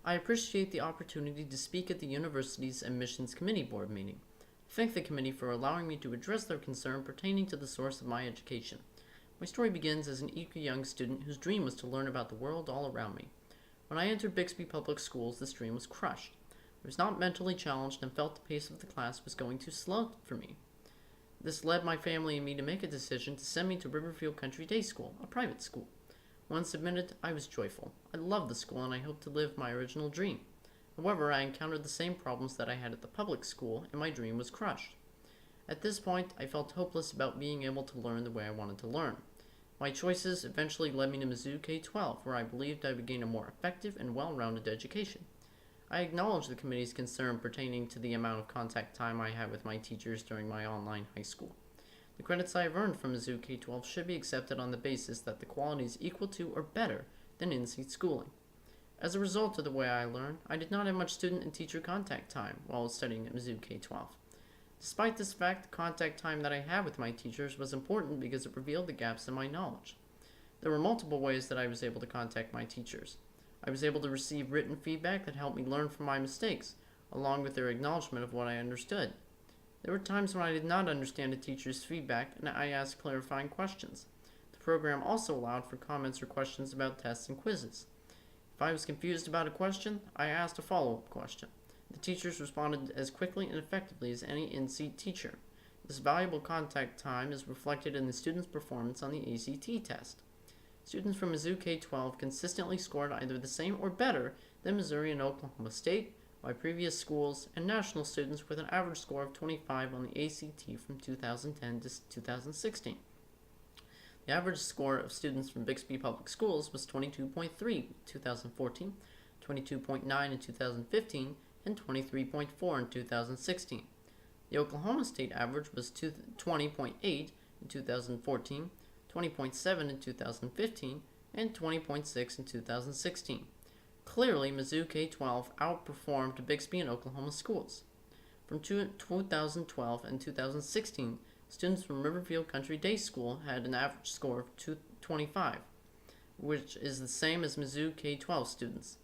I appreciate the opportunity to speak at the university's Admissions Committee Board meeting. I thank the committee for allowing me to address their concern pertaining to the source of my education. My story begins as an eager young student whose dream was to learn about the world all around me. When I entered Bixby Public Schools, this dream was crushed. I was not mentally challenged and felt the pace of the class was going too slow for me. This led my family and me to make a decision to send me to Riverfield Country Day School, a private school. Once admitted, I was joyful. I loved the school and I hoped to live my original dream. However, I encountered the same problems that I had at the public school and my dream was crushed. At this point, I felt hopeless about being able to learn the way I wanted to learn. My choices eventually led me to Mizzou K-12, where I believed I would gain a more effective and well-rounded education. I acknowledge the committee's concern pertaining to the amount of contact time I had with my teachers during my online high school. The credits I have earned from Mizzou K-12 should be accepted on the basis that the quality is equal to or better than in-seat schooling. As a result of the way I learned, I did not have much student and teacher contact time while studying at Mizzou K-12. Despite this fact, the contact time that I had with my teachers was important because it revealed the gaps in my knowledge. There were multiple ways that I was able to contact my teachers. I was able to receive written feedback that helped me learn from my mistakes, along with their acknowledgement of what I understood. There were times when I did not understand a teacher's feedback and I asked clarifying questions. The program also allowed for comments or questions about tests and quizzes. If I was confused about a question, I asked a follow-up question. The teachers responded as quickly and effectively as any in-seat teacher. This valuable contact time is reflected in the students' performance on the ACT test. Students from Mizzou K-12 consistently scored either the same or better than Missouri and Oklahoma State, by previous schools, and national students with an average score of 25 on the ACT from 2010 to 2016. The average score of students from Bixby Public Schools was 22.3 in 2014, 22.9 in 2015, and 23.4 in 2016. The Oklahoma State average was 20.8 in 2014, 20.7 in 2015, and 20.6 in 2016. Clearly, Mizzou K-12 outperformed Bixby and Oklahoma schools. From 2012 and 2016, students from Riverfield Country Day School had an average score of 225, which is the same as Mizzou K-12 students.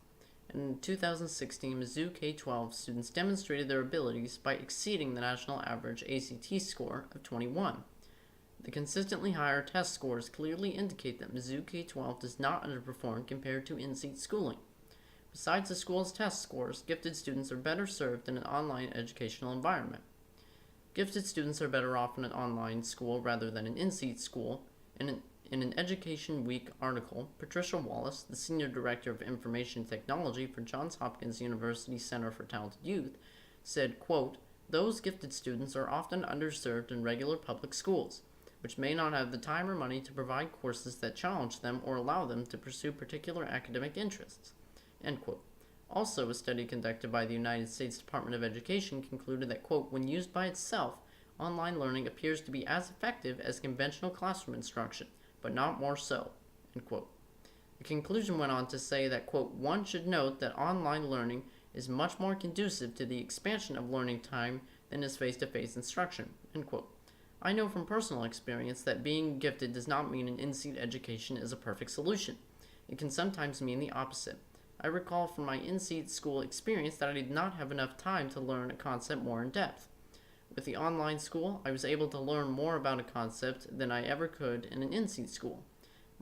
And in 2016, Mizzou K-12 students demonstrated their abilities by exceeding the national average ACT score of 21. The consistently higher test scores clearly indicate that Mizzou K-12 does not underperform compared to in-seat schooling. Besides the school's test scores, gifted students are better served in an online educational environment. Gifted students are better off in an online school rather than an in-seat school. In an Education Week article, Patricia Wallace, the Senior Director of Information Technology for Johns Hopkins University Center for Talented Youth, said, quote, "Those gifted students are often underserved in regular public schools, which may not have the time or money to provide courses that challenge them or allow them to pursue particular academic interests." End quote. Also, a study conducted by the United States Department of Education concluded that, quote, "When used by itself, online learning appears to be as effective as conventional classroom instruction, but not more so." End quote. The conclusion went on to say that, quote, "One should note that online learning is much more conducive to the expansion of learning time than is face-to-face instruction." End quote. I know from personal experience that being gifted does not mean an in-seat education is a perfect solution. It can sometimes mean the opposite. I recall from my in-seat school experience that I did not have enough time to learn a concept more in depth. With the online school, I was able to learn more about a concept than I ever could in an in-seat school.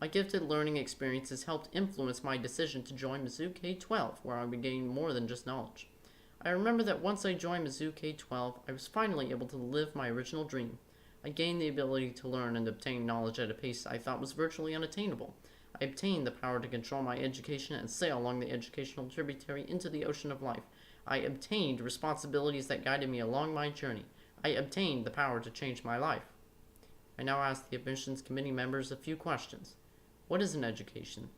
My gifted learning experiences helped influence my decision to join Mizzou K-12, where I would gain more than just knowledge. I remember that once I joined Mizzou K-12, I was finally able to live my original dream. I gained the ability to learn and obtain knowledge at a pace I thought was virtually unattainable. I obtained the power to control my education and sail along the educational tributary into the ocean of life. I obtained responsibilities that guided me along my journey. I obtained the power to change my life. I now ask the admissions committee members a few questions. What is an education?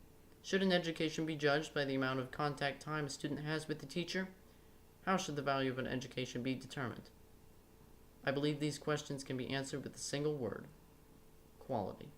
Should an education be judged by the amount of contact time a student has with the teacher? How should the value of an education be determined? I believe these questions can be answered with a single word: quality.